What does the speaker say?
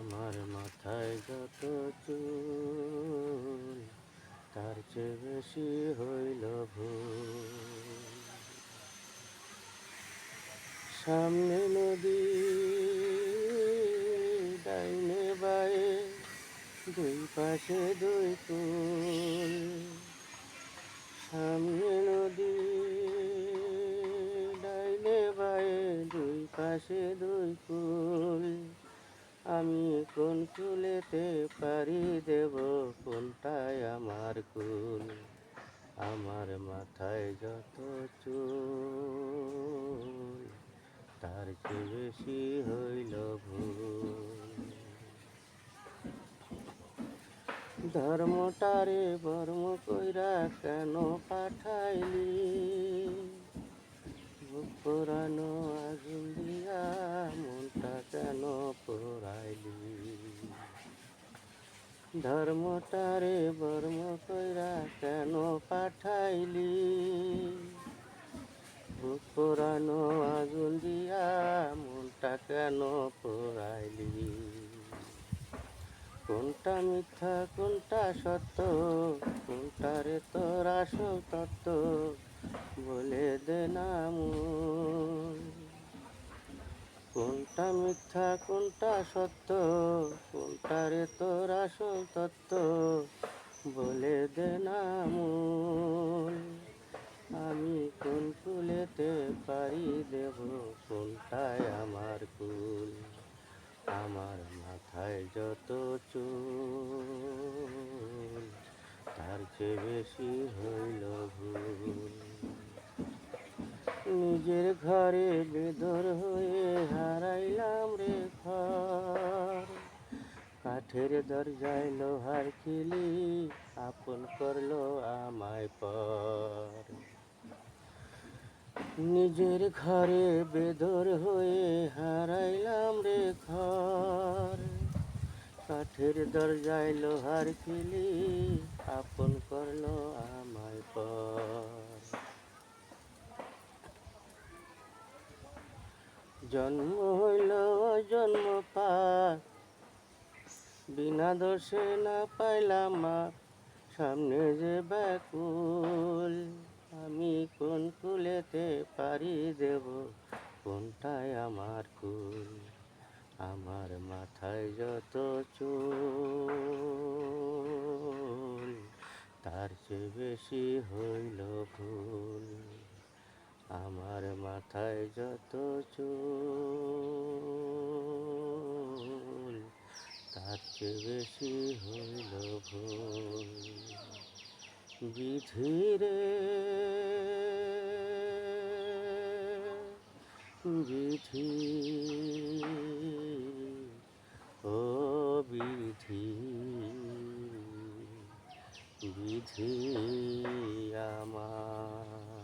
আমার মাথায় যত চুল তার চেয়ে বেশি হইল ভুল। সামনে নদী, ডাইনে বায়ে, দুই পাশে দুই কুল। সামনে নদী, ডাইনে বায়ে, দুই পাশে দুই কুল। আমি কোন কুলেতে পাড়ি দেব, কোনটায় আমার কুল? আমার মাথায় যত চুল তার চেয়ে বেশি হইল ভুল। ধর্মটারে বর্ম কইরা কেন পাঠাইলি? বুক পোড়ানো আগুন দিয়া মনটা কেন পোড়াইলি? ধর্মটারে বর্ম কইরা কেন পাঠাইলি? বুক পোড়ানো আগুন দিয়া মনটা কেন পোড়াইলি? কোনটা মিথ্যা কোনটা সত্য, কোনটারে তোর আসল তত্ত্ব বলে দে না মন। কোনটা মিথ্যা কোনটা সত্য, কোনটারে তোর আসল তত্ত্ব বলে দে না মন। আমি কোন কুলেতে পাড়ি দেব, কোনটায় আমার কুল? আমার মাথায় যত চুল তার চেয়ে বেশি হইল ভুল। নিজের ঘরে বেদর হয়ে হারাইলাম রে ঘর। কাঠের দরজায় লোহার কিলি আপন করলো আমায় পর। নিজের ঘরে বেদর হয়ে হারাইলাম রে ঘর। কাঠের দরজায় লোহার কিলি আপন করলো আমায় পর। জন্ম হইল জন্ম পাপ, বিনা দোষে না পাইলাম মাপ। সামনে যে ব্যাকুল, আমি কোন কুলেতে পাড়ি দেব, কোনটায় আমার কুল? আমার মাথায় যত চুল তার চেয়ে বেশি হইল ভুল। আমার মাথায় যত চুল তার চেয়ে বেশি হইল ভুল। বিধি রে বিধি, ও বিধি, বিধি আমার।